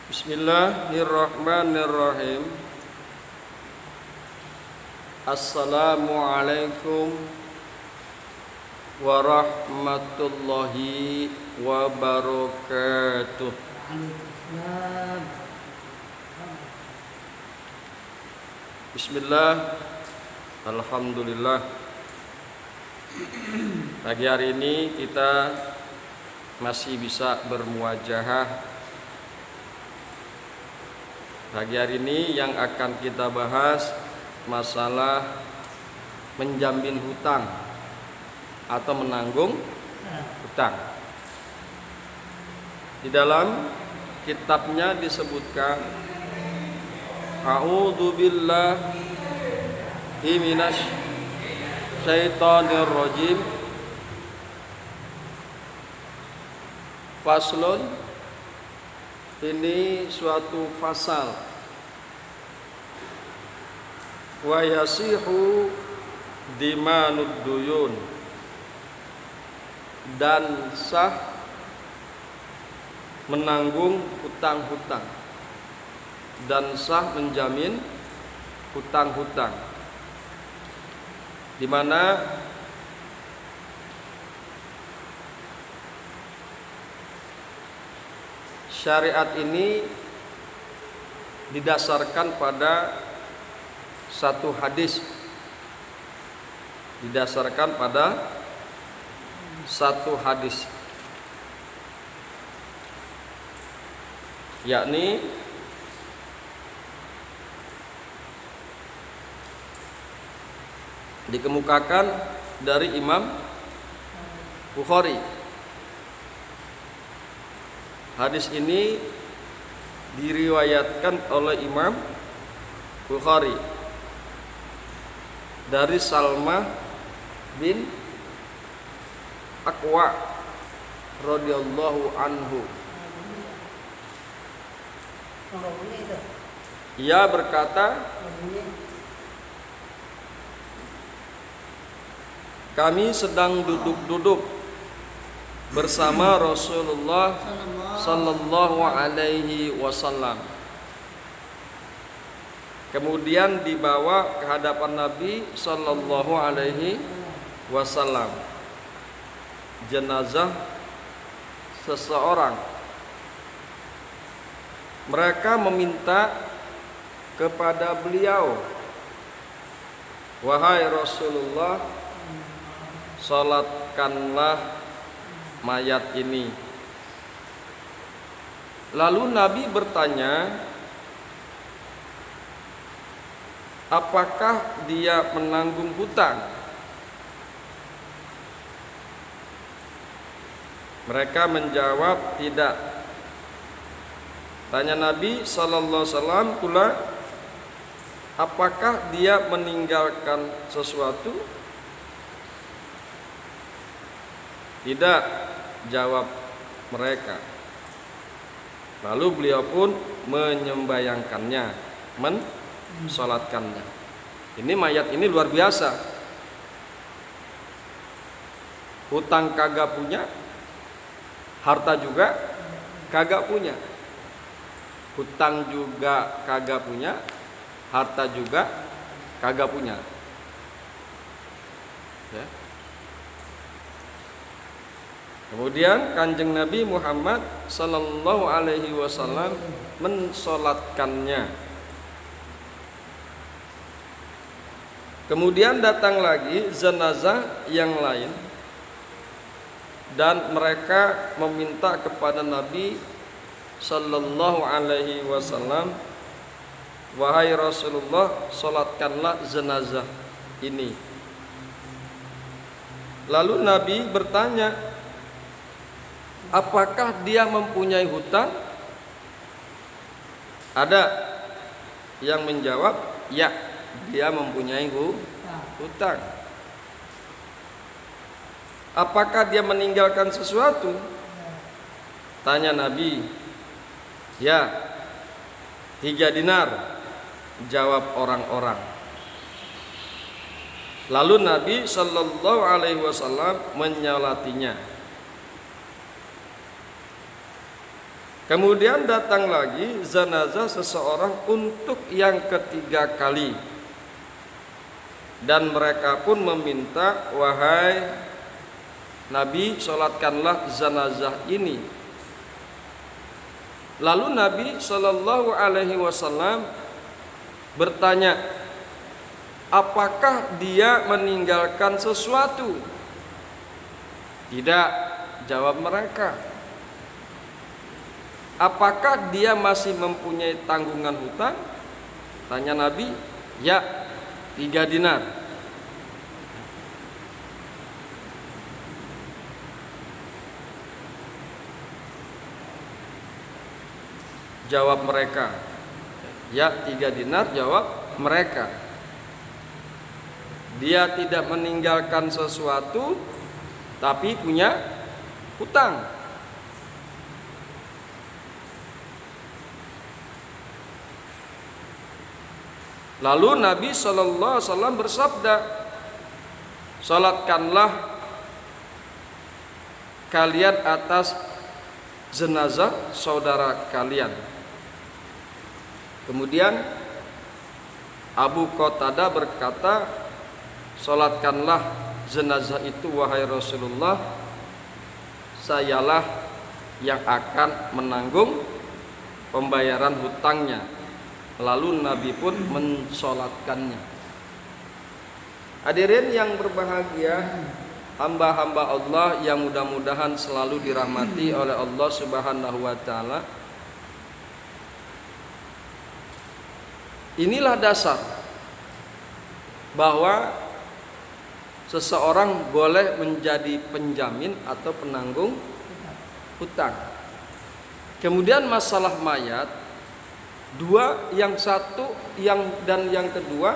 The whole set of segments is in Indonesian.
Bismillahirrahmanirrahim. Assalamualaikum warahmatullahi wabarakatuh. Bismillah. Alhamdulillah. Pagi hari ini kita masih bisa bermuajahah. Pagi hari ini yang akan kita bahas masalah menjamin hutang atau menanggung hutang. Di dalam kitabnya disebutkan A'udzubillahi minasy syaitonir rajim. Faslun, ini suatu fasal. Wa yasihu dimanud duyun, dan sah menanggung hutang-hutang, dan sah menjamin hutang-hutang, di mana syariat ini didasarkan pada satu hadis, yakni dikemukakan dari Imam Bukhari. Hadis ini diriwayatkan oleh Imam Bukhari dari Salmah bin Aqwa radhiyallahu anhu. Ia berkata, kami sedang duduk-duduk bersama Rasulullah sallallahu alaihi wasallam. Kemudian dibawa ke hadapan Nabi sallallahu alaihi wasallam jenazah seseorang. Mereka meminta kepada beliau, wahai Rasulullah, salatkanlah mayat ini. Lalu Nabi bertanya, apakah dia menanggung hutang? Mereka menjawab, tidak. Tanya Nabi sallallahu alaihi wasallam pula, apakah dia meninggalkan sesuatu? Tidak, jawab mereka. Lalu beliau pun menyembayangkannya, mensolatkannya. Ini mayat ini luar biasa. Hutang kagak punya, harta juga kagak punya. Hutang juga kagak punya, harta juga kagak punya. Ya. Kemudian Kanjeng Nabi Muhammad sallallahu alaihi wasallam mensolatkannya. Kemudian datang lagi jenazah yang lain, dan mereka meminta kepada Nabi sallallahu alaihi wasallam, wahai Rasulullah, solatkanlah jenazah ini. Lalu Nabi bertanya, apakah dia mempunyai hutang? Ada yang menjawab, ya, dia mempunyai hutang. Apakah dia meninggalkan sesuatu? Tanya Nabi. Ya, 3 dinar, jawab orang-orang. Lalu Nabi sallallahu alaihi wasallam menyolatinya. Kemudian datang lagi jenazah seseorang untuk yang ketiga kali. Dan mereka pun meminta, wahai Nabi, sholatkanlah jenazah ini. Lalu Nabi Shallallahu Alaihi Wasallam bertanya, apakah dia meninggalkan sesuatu? Tidak, jawab mereka. Apakah dia masih mempunyai tanggungan hutang? Tanya Nabi. Ya, 3 dinar. Jawab mereka. Ya, 3 dinar, jawab mereka. Dia tidak meninggalkan sesuatu, tapi punya hutang. Lalu Nabi SAW bersabda, salatkanlah kalian atas jenazah saudara kalian. Kemudian Abu Qatadah berkata, salatkanlah jenazah itu wahai Rasulullah, sayalah yang akan menanggung pembayaran hutangnya. Lalu Nabi pun mensolatkannya. Hadirin yang berbahagia, hamba-hamba Allah yang mudah-mudahan selalu dirahmati oleh Allah Subhanahu wa taala. Inilah dasar bahwa seseorang boleh menjadi penjamin atau penanggung hutang. Kemudian masalah mayat, yang satu dan yang kedua,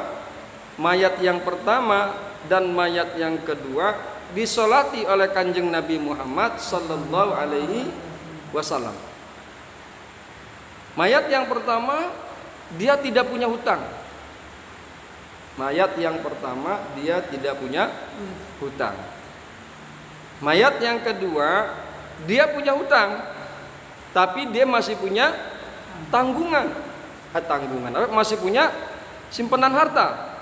mayat yang pertama dan mayat yang kedua disolati oleh Kanjeng Nabi Muhammad Sallallahu Alaihi Wasallam. Mayat yang pertama dia tidak punya hutang. Mayat yang pertama dia tidak punya hutang. Mayat yang kedua dia punya hutang, tapi dia masih punya tanggungan, masih punya simpanan harta.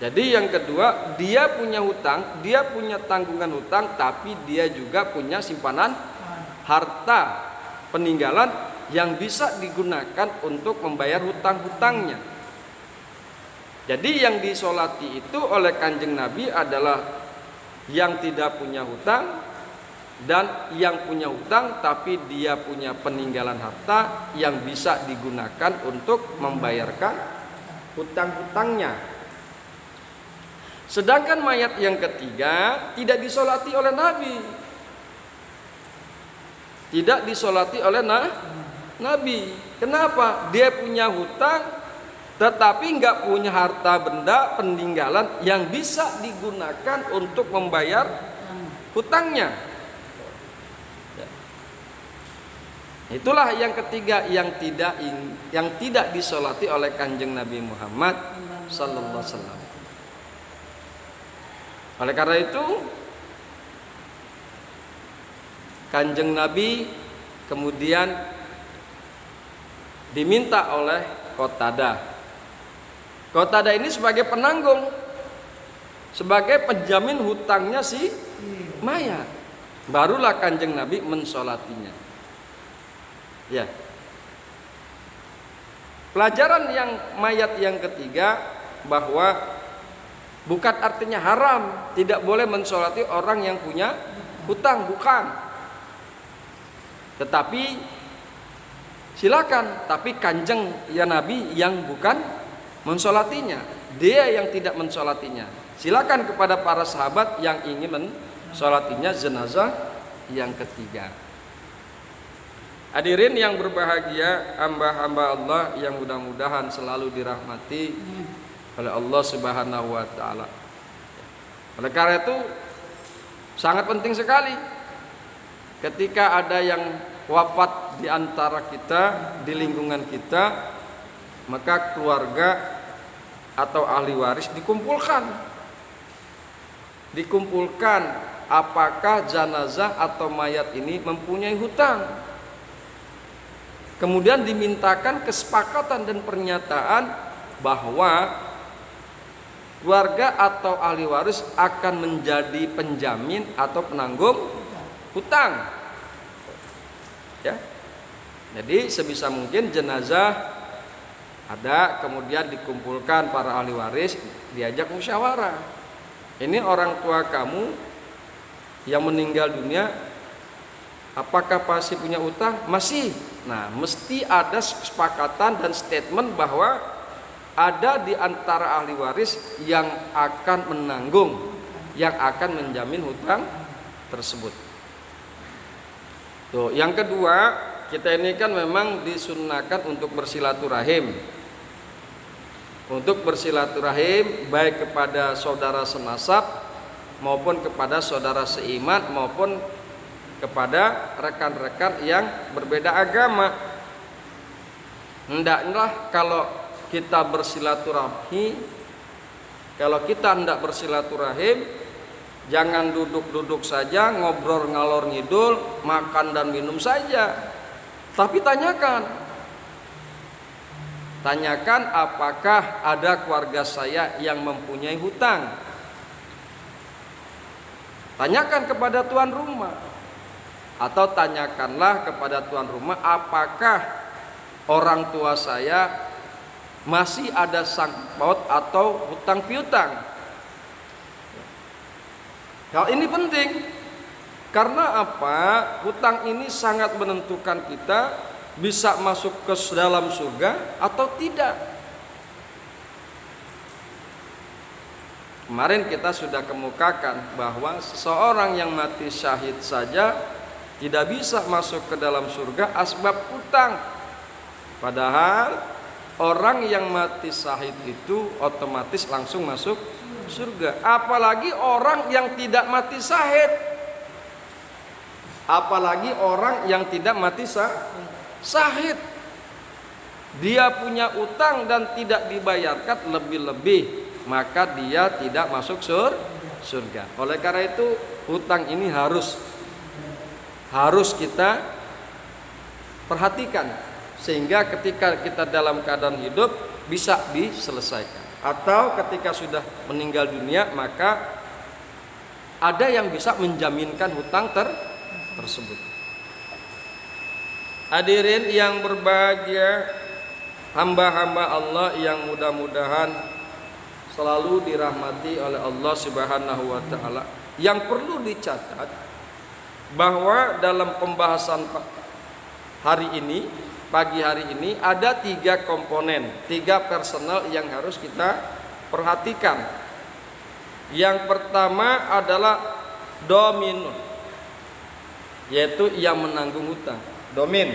Jadi yang kedua, dia punya hutang, dia punya tanggungan hutang, tapi dia juga punya simpanan harta peninggalan yang bisa digunakan untuk membayar hutang-hutangnya. Jadi yang disolati itu oleh Kanjeng Nabi adalah yang tidak punya hutang dan yang punya hutang tapi dia punya peninggalan harta yang bisa digunakan untuk membayarkan hutang-hutangnya. Sedangkan mayat yang ketiga tidak disolati oleh Nabi. Tidak disolati oleh Nabi. Kenapa? Dia punya hutang tetapi nggak punya harta benda peninggalan yang bisa digunakan untuk membayar hutangnya. Itulah yang ketiga yang tidak disolati oleh Kanjeng Nabi Muhammad Sallallahu Alaihi Wasallam. Oleh karena itu Kanjeng Nabi kemudian diminta oleh Qatadah. Qatadah ini sebagai penanggung, sebagai penjamin hutangnya si mayat. Barulah Kanjeng Nabi mensolatinya. Ya. Pelajaran yang mayat yang ketiga bahwa bukan artinya haram, tidak boleh mensolati orang yang punya hutang, bukan. Tetapi silakan, tapi Kanjeng ya Nabi yang bukan mensolatinya, dia yang tidak mensolatinya. Silakan kepada para sahabat yang ingin mensolatinya jenazah yang ketiga. Hadirin yang berbahagia, hamba-hamba Allah yang mudah-mudahan selalu dirahmati oleh Allah Subhanahu wa taala. Oleh karena itu sangat penting sekali ketika ada yang wafat di antara kita, di lingkungan kita, maka keluarga atau ahli waris dikumpulkan apakah jenazah atau mayat ini mempunyai hutang. Kemudian dimintakan kesepakatan dan pernyataan bahwa keluarga atau ahli waris akan menjadi penjamin atau penanggung hutang. Ya. Jadi sebisa mungkin jenazah ada, kemudian dikumpulkan para ahli waris, diajak musyawarah. Ini orang tua kamu yang meninggal dunia, apakah masih punya utang? Masih. Nah, mesti ada kesepakatan dan statement bahwa ada di antara ahli waris yang akan menanggung, yang akan menjamin hutang tersebut. Tuh, yang kedua, kita ini kan memang disunahkan untuk bersilaturahim. Untuk bersilaturahim baik kepada saudara senasab maupun kepada saudara seiman maupun kepada rekan-rekan yang berbeda agama. Hendaklah kalau kita bersilaturahmi, kalau kita hendak bersilaturahim, jangan duduk-duduk saja, ngobrol ngalor ngidul, makan dan minum saja. Tapi tanyakan apakah ada keluarga saya yang mempunyai hutang. Tanyakan kepada tuan rumah, atau tanyakanlah kepada tuan rumah, apakah orang tua saya masih ada sangkut paut atau hutang piutang. Hal ini penting karena apa? Hutang ini sangat menentukan kita bisa masuk ke dalam surga atau tidak. Kemarin kita sudah kemukakan bahwa seseorang yang mati syahid saja tidak bisa masuk ke dalam surga asbab hutang. Padahal orang yang mati syahid itu otomatis langsung masuk surga. Apalagi orang yang tidak mati syahid. Apalagi orang yang tidak mati syahid. Dia punya utang dan tidak dibayarkan lebih-lebih, maka dia tidak masuk surga. Oleh karena itu hutang ini harus kita perhatikan sehingga ketika kita dalam keadaan hidup bisa diselesaikan. Atau ketika sudah meninggal dunia maka ada yang bisa menjaminkan hutang tersebut. Hadirin yang berbahagia, hamba-hamba Allah yang mudah-mudahan selalu dirahmati oleh Allah Subhanahu wa taala. Yang perlu dicatat bahwa dalam pembahasan hari ini, pagi hari ini ada 3 komponen, 3 personal yang harus kita perhatikan. Yang pertama adalah dominun, yaitu yang menanggung hutang. Domin,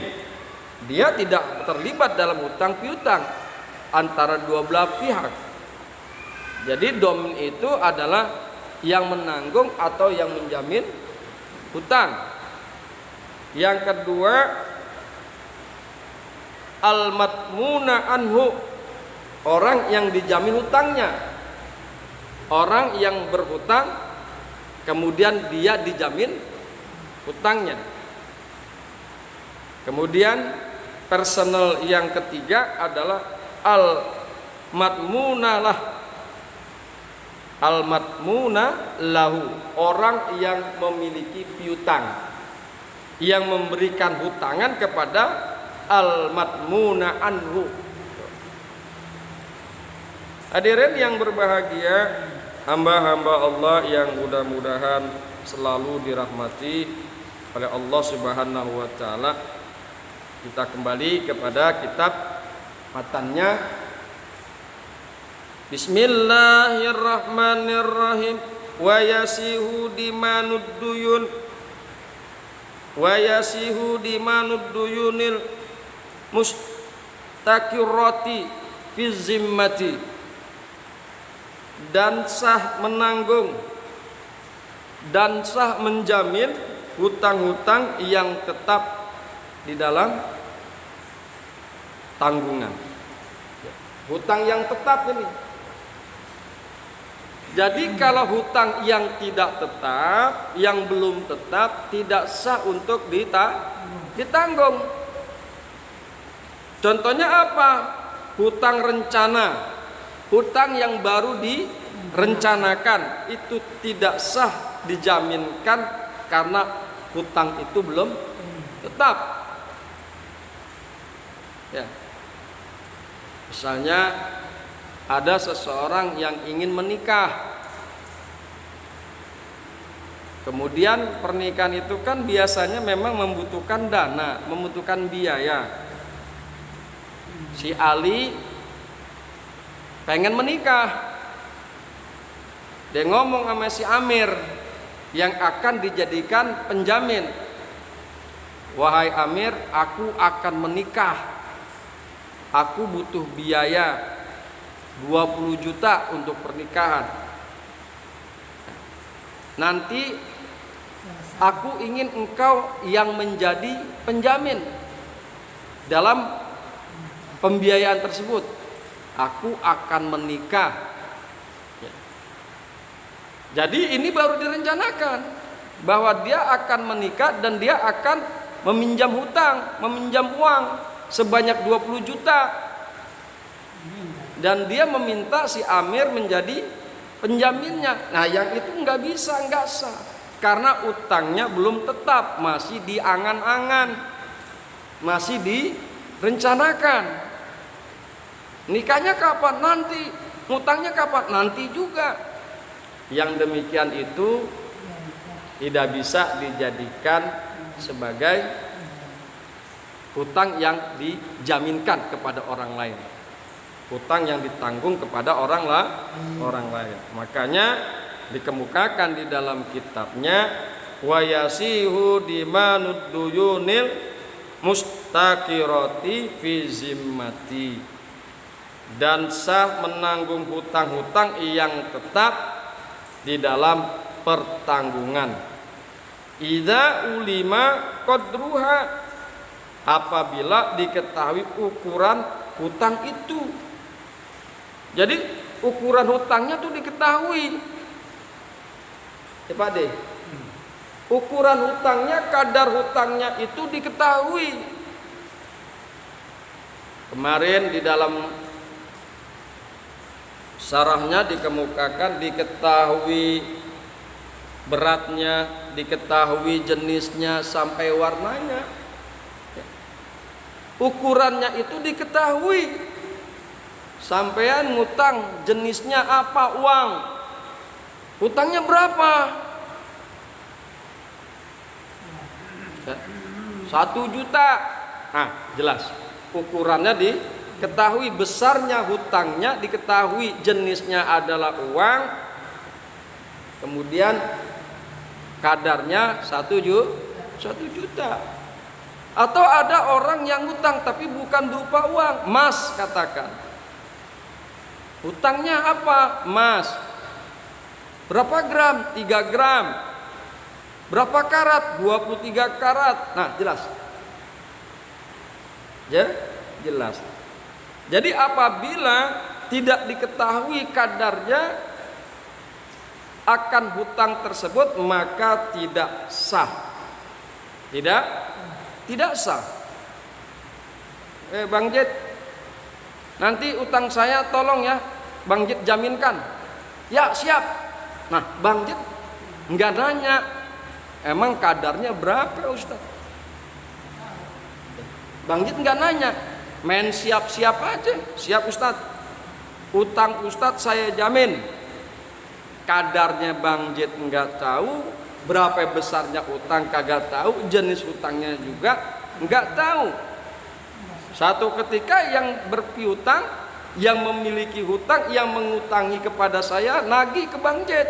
dia tidak terlibat dalam hutang piutang antara dua belah pihak. Jadi domin itu adalah yang menanggung atau yang menjamin hutang. Yang kedua, al-matmuna anhu, orang yang dijamin hutangnya. Orang yang berhutang kemudian dia dijamin hutangnya. Kemudian personal yang ketiga adalah al-matmunalah, al-matmuna lahu, orang yang memiliki piutang, yang memberikan hutangan kepada al-matmuna anhu. Hadirin yang berbahagia, hamba-hamba Allah yang mudah-mudahan selalu dirahmati oleh Allah Subhanahu wa taala. Kita kembali kepada kitab matannya. Bismillahirrahmanirrahim. Wa yasihu dimanud duyun, wa yasihu dimanud duyunil mustaqirrati fi zimmati, dan sah menanggung dan sah menjamin hutang-hutang yang tetap di dalam tanggungan. Hutang yang tetap ini Jadi kalau hutang yang tidak tetap, yang belum tetap, tidak sah untuk ditanggung. Contohnya apa? Hutang rencana, hutang yang baru direncanakan, itu tidak sah dijaminkan karena hutang itu belum tetap. Ya. Misalnya ada seseorang yang ingin menikah. Kemudian pernikahan itu kan biasanya memang membutuhkan dana, membutuhkan biaya. Si Ali pengen menikah. Dia ngomong sama si Amir yang akan dijadikan penjamin. Wahai Amir, aku akan menikah. Aku butuh biaya 20 juta untuk pernikahan. Nanti aku ingin engkau yang menjadi penjamin dalam pembiayaan tersebut. Aku akan menikah. Jadi ini baru direncanakan bahwa dia akan menikah dan dia akan meminjam hutang, meminjam uang sebanyak 20 juta. Dan dia meminta si Amir menjadi penjaminnya. Nah yang itu nggak bisa, nggak sah. Karena utangnya belum tetap, masih diangan-angan, masih direncanakan. Nikahnya kapan? Nanti. Utangnya kapan? Nanti juga. Yang demikian itu tidak bisa dijadikan sebagai hutang yang dijaminkan kepada orang lain. Hutang yang ditanggung kepada orang lain. Makanya dikemukakan di dalam kitabnya wa yasihu dimanud duyunil mustaqirati fi zimmati, dan sah menanggung hutang-hutang yang tetap di dalam pertanggungan. Idza ulima qadruha, apabila diketahui ukuran hutang itu. Jadi ukuran hutangnya tuh diketahui. Pak De, ukuran hutangnya, kadar hutangnya itu diketahui. Kemarin di dalam syarahnya dikemukakan diketahui beratnya, diketahui jenisnya sampai warnanya. Ukurannya itu diketahui. Sampean ngutang jenisnya apa, uang, hutangnya berapa? 1 juta. Nah jelas ukurannya diketahui, besarnya hutangnya diketahui, jenisnya adalah uang, kemudian kadarnya 1 juta. Atau ada orang yang hutang tapi bukan berupa uang, emas katakan. Hutangnya apa? Emas. Berapa gram? 3 gram. Berapa karat? 23 karat. Nah, jelas. Ya, jelas. Jadi apabila tidak diketahui kadarnya akan hutang tersebut, maka tidak sah. Tidak sah. Bang Jet, nanti utang saya tolong ya Bang Jet jaminkan. Ya siap. Nah Bang Jet nggak nanya emang kadarnya berapa Ustaz. Bang Jet nggak nanya, main siap-siap aja. Siap Ustaz, utang Ustaz saya jamin. Kadarnya Bang Jet nggak tahu, berapa besarnya utang kagak tahu, jenis utangnya juga nggak tahu. Satu ketika yang berpiutang, yang memiliki hutang, yang mengutangi kepada saya, nagih ke Bang Jet.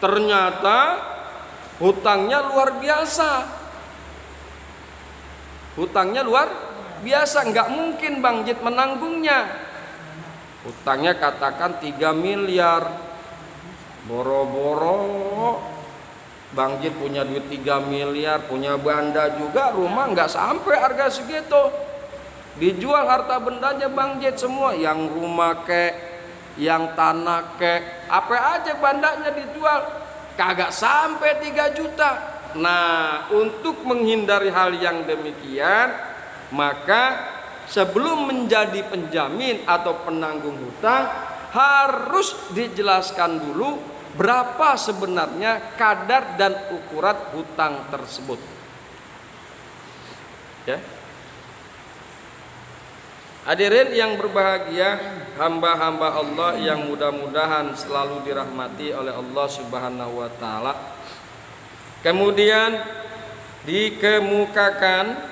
Ternyata hutangnya luar biasa. Hutangnya luar biasa, nggak mungkin Bang Jet menanggungnya. Hutangnya katakan 3 miliar. Boro-boro Bang Jet punya duit 3 miliar, punya banda juga, rumah nggak sampai harga segitu. Dijual harta bendanya Bang Jet semua, yang rumah kek, yang tanah kek, apa aja bandanya dijual, kagak sampai 3 juta. Nah, untuk menghindari hal yang demikian, maka sebelum menjadi penjamin atau penanggung hutang harus dijelaskan dulu berapa sebenarnya kadar dan ukuran hutang tersebut. Ya. Hadirin yang berbahagia, hamba-hamba Allah yang mudah-mudahan selalu dirahmati oleh Allah Subhanahu wa taala. Kemudian dikemukakan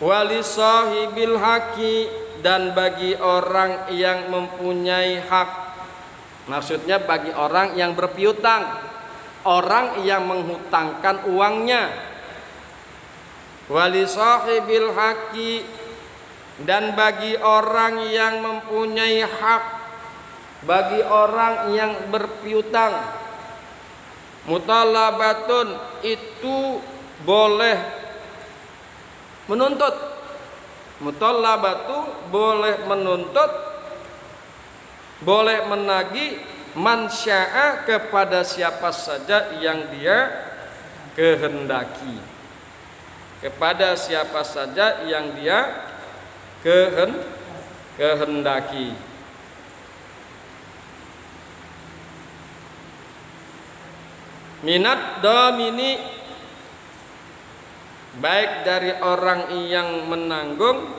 wali sahibil haqi, dan bagi orang yang mempunyai hak. Maksudnya bagi orang yang berpiutang, orang yang menghutangkan uangnya. Wali sahibil haqi, dan bagi orang yang mempunyai hak, bagi orang yang berpiutang. Mutalabatun, itu boleh menuntut. Mutalabatu boleh menuntut, boleh menagih man syaa, kepada siapa saja yang dia kehendaki. Kepada siapa saja yang dia kehendaki. Minat domini, baik dari orang yang menanggung,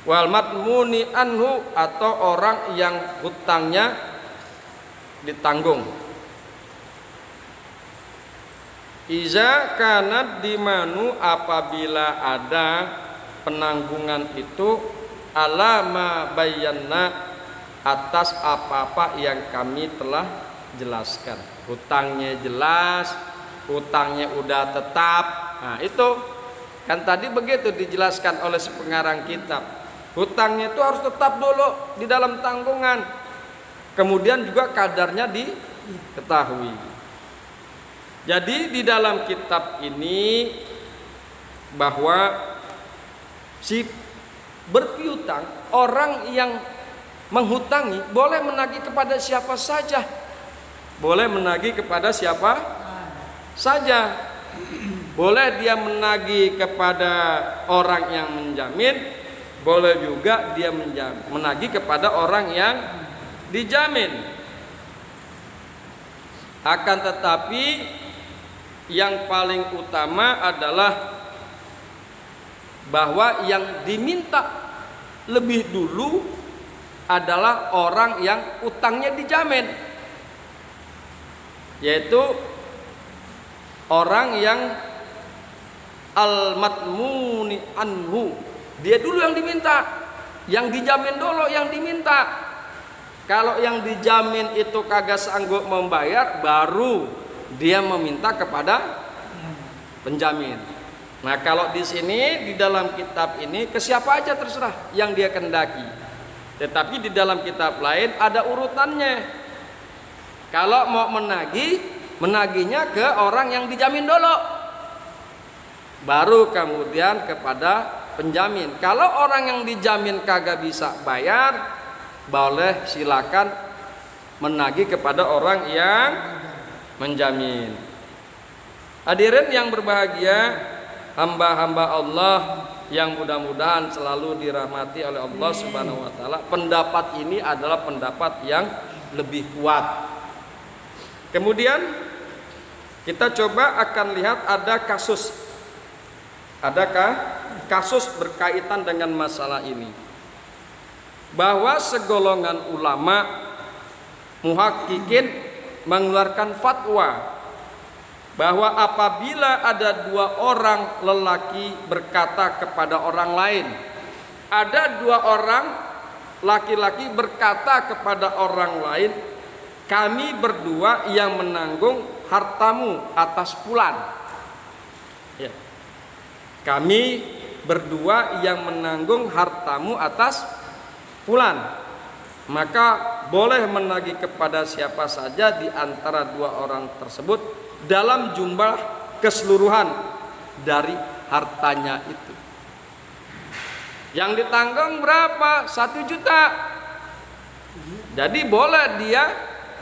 wal matmuni anhu, atau orang yang hutangnya ditanggung. Iza kanat dimanu, apabila ada penanggungan itu, alama bayanna, atas apa-apa yang kami telah jelaskan. Hutangnya jelas, hutangnya udah tetap. Nah itu kan tadi begitu dijelaskan oleh si pengarang kitab. Hutangnya itu harus tetap dulu di dalam tanggungan, kemudian juga kadarnya diketahui. Jadi di dalam kitab ini bahwa si berpiutang, orang yang menghutangi boleh menagih kepada siapa saja. Boleh menagih kepada siapa saja. Boleh dia menagih kepada orang yang menjamin, boleh juga dia menagih kepada orang yang dijamin. Akan tetapi yang paling utama adalah bahwa yang diminta lebih dulu adalah orang yang utangnya dijamin, yaitu orang yang al-matmuni anhu. Dia dulu yang diminta, yang dijamin dulu yang diminta. Kalau yang dijamin itu kagak sanggup membayar, baru dia meminta kepada penjamin. Nah, kalau di sini di dalam kitab ini ke siapa aja terserah yang dia kendaki. Tetapi di dalam kitab lain ada urutannya. Kalau mau menagih, menagihnya ke orang yang dijamin dulu, baru kemudian kepada penjamin. Kalau orang yang dijamin kagak bisa bayar, boleh silakan menagih kepada orang yang menjamin. Hadirin yang berbahagia, hamba-hamba Allah yang mudah-mudahan selalu dirahmati oleh Allah Subhanahu wa taala, pendapat ini adalah pendapat yang lebih kuat. Kemudian kita coba akan lihat ada kasus. Adakah kasus berkaitan dengan masalah ini? Bahwa segolongan ulama muhaqqiqin mengeluarkan fatwa bahwa apabila ada 2 orang lelaki berkata kepada orang lain, ada 2 orang laki-laki berkata kepada orang lain, kami berdua yang menanggung hartamu atas fulan. Ya. Kami berdua yang menanggung hartamu atas fulan. Maka boleh menagih kepada siapa saja di antara 2 orang tersebut dalam jumlah keseluruhan dari hartanya itu. Yang ditanggung berapa? 1 juta. Jadi boleh dia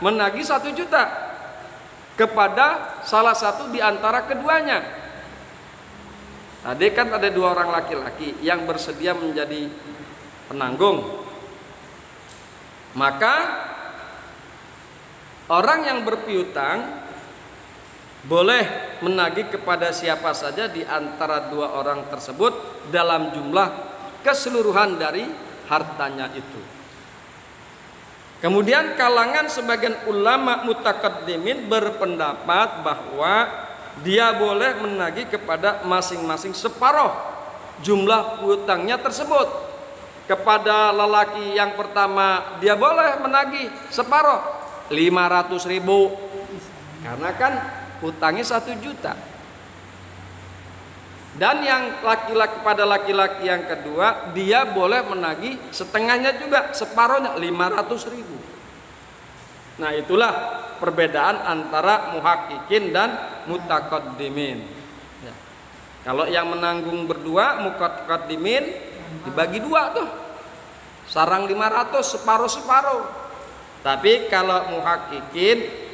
menagih 1 juta kepada salah satu di antara keduanya. Tadi kan ada 2 orang laki-laki yang bersedia menjadi penanggung. Maka orang yang berpiutang boleh menagih kepada siapa saja di antara 2 orang tersebut dalam jumlah keseluruhan dari hartanya itu. Kemudian kalangan sebagian ulama mutaqaddimin berpendapat bahwa dia boleh menagih kepada masing-masing separuh jumlah piutangnya tersebut. Kepada lelaki yang pertama dia boleh menagih separuh 500.000, karena kan utangnya 1 juta. Dan yang laki-laki pada laki-laki yang kedua dia boleh menagih setengahnya juga, separuhnya 500.000. Nah, itulah perbedaan antara muhaqqiqin dan mutaqaddimin. Ya. Kalau yang menanggung berdua mutaqaddimin dibagi 2 tuh, sarang 500, separuh-separuh. Tapi kalau muhaqqiqin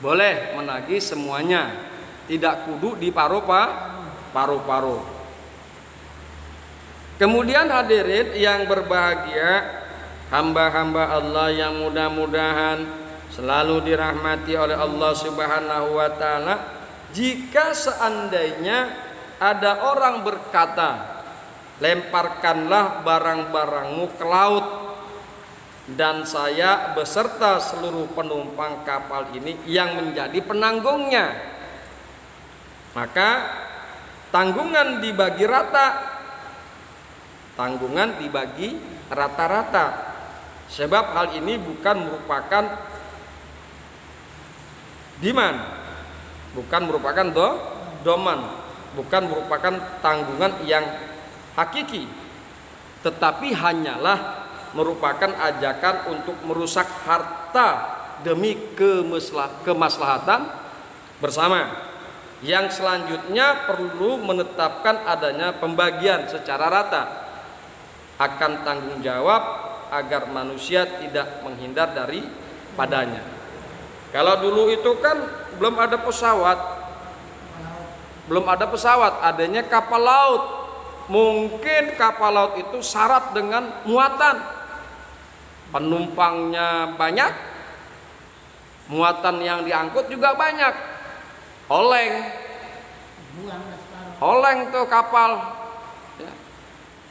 boleh menagih semuanya, tidak kudu di paruh-paruh. Kemudian hadirin yang berbahagia, hamba-hamba Allah yang mudah-mudahan selalu dirahmati oleh Allah Subhanahu wa taala, jika seandainya ada orang berkata, lemparkanlah barang-barangmu ke laut dan saya beserta seluruh penumpang kapal ini yang menjadi penanggungnya, maka tanggungan dibagi rata. Tanggungan dibagi rata-rata. Sebab hal ini bukan merupakan diman, bukan merupakan doman, bukan merupakan tanggungan yang hakiki, tetapi hanyalah merupakan ajakan untuk merusak harta demi kemaslahatan bersama. Yang selanjutnya perlu menetapkan adanya pembagian secara rata akan tanggung jawab agar manusia tidak menghindar dari padanya. Kalau dulu itu kan belum ada pesawat, adanya kapal laut. Mungkin kapal laut itu syarat dengan muatan, penumpangnya banyak, muatan yang diangkut juga banyak. Oleng tuh kapal,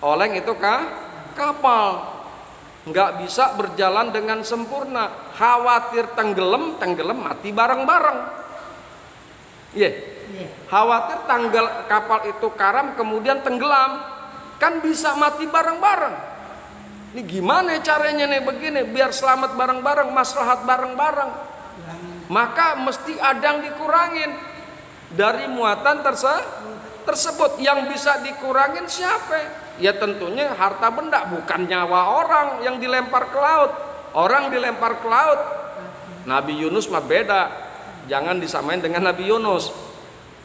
oleng itu kapal nggak bisa berjalan dengan sempurna, khawatir tenggelam mati bareng-bareng. Khawatir kapal itu karam kemudian tenggelam, kan bisa mati bareng-bareng. Ini gimana caranya nih begini biar selamat bareng-bareng, maslahat bareng-bareng? Maka mesti ada yang dikurangin dari muatan tersebut. Yang bisa dikurangin siapa? Ya tentunya harta benda, bukan nyawa orang yang dilempar ke laut. Orang dilempar ke laut, Nabi Yunus mah beda, jangan disamain dengan Nabi Yunus.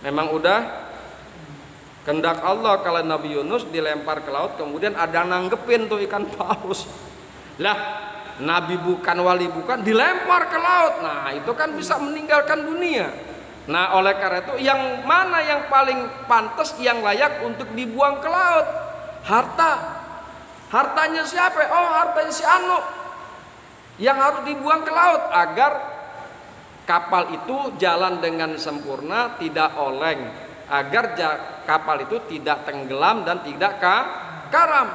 Memang udah kehendak Allah kalau Nabi Yunus dilempar ke laut kemudian ada nanggepin tuh ikan paus. Lah, Nabi bukan, wali bukan, dilempar ke laut. Nah, itu kan bisa meninggalkan dunia. Nah, oleh karena itu yang mana yang paling pantas, yang layak untuk dibuang ke laut? Hartanya siapa? Oh, hartanya si Anu yang harus dibuang ke laut agar kapal itu jalan dengan sempurna, tidak oleng, agar kapal itu tidak tenggelam dan tidak karam.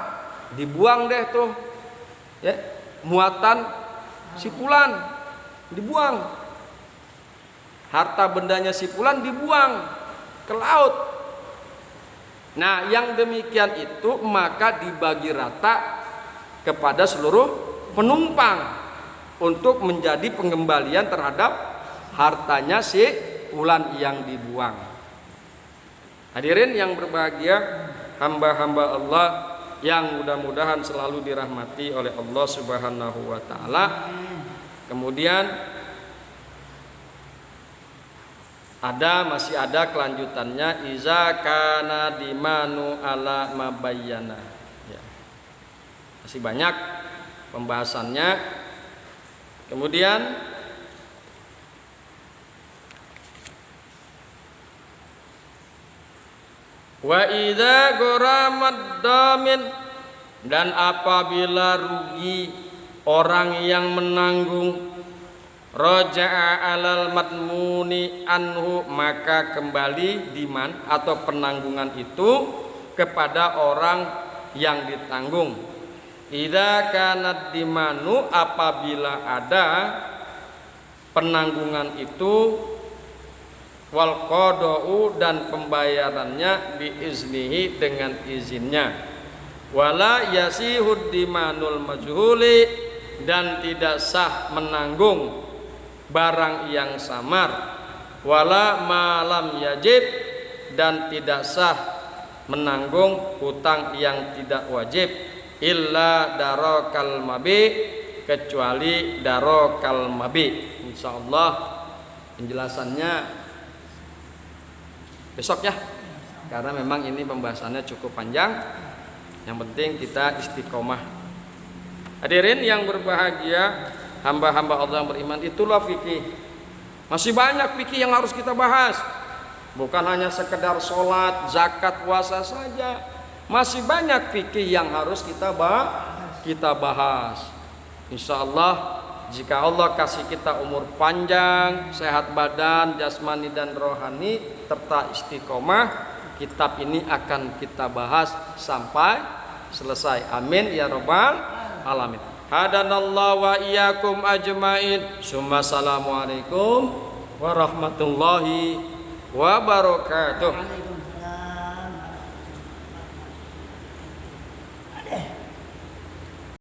Dibuang deh tuh, ya, muatan si Fulan dibuang, harta bendanya si Fulan dibuang ke laut. Nah, yang demikian itu maka dibagi rata kepada seluruh penumpang untuk menjadi pengembalian terhadap hartanya si Fulan yang dibuang. Hadirin yang berbahagia, hamba-hamba Allah yang mudah-mudahan selalu dirahmati oleh Allah Subhanahu wa taala. Kemudian masih ada kelanjutannya, iza kana dimanu ala mabayyana. Ya. Masih banyak pembahasannya. Kemudian wa idza gharamad damin, dan apabila rugi orang yang menanggung, raja'a alal madmuni anhu, maka kembali diman atau penanggungan itu kepada orang yang ditanggung. Idza kanat dimanu, apabila ada penanggungan itu, wal qada'u, dan pembayarannya biiznihi, dengan izinnya. Wala yasihud dimanul majhuli, dan tidak sah menanggung barang yang samar. Wala malam yajib, dan tidak sah menanggung hutang yang tidak wajib. Illa darokal mabi, kecuali darokal mabi. Insyaallah penjelasannya besok ya, karena memang ini pembahasannya cukup panjang. Yang penting kita istiqomah. Hadirin yang berbahagia, hamba-hamba Allah yang beriman, itulah fikih. Masih banyak fikih yang harus kita bahas. Bukan hanya sekedar sholat, zakat, puasa saja. Masih banyak fikih yang harus kita bahas. Insya Allah, jika Allah kasih kita umur panjang, sehat badan, jasmani dan rohani, serta istiqomah, kitab ini akan kita bahas sampai selesai. Amin ya rabbal alamin. Hadanallahu wa iyyakum ajmain. Assalamualaikum warahmatullahi wabarakatuh.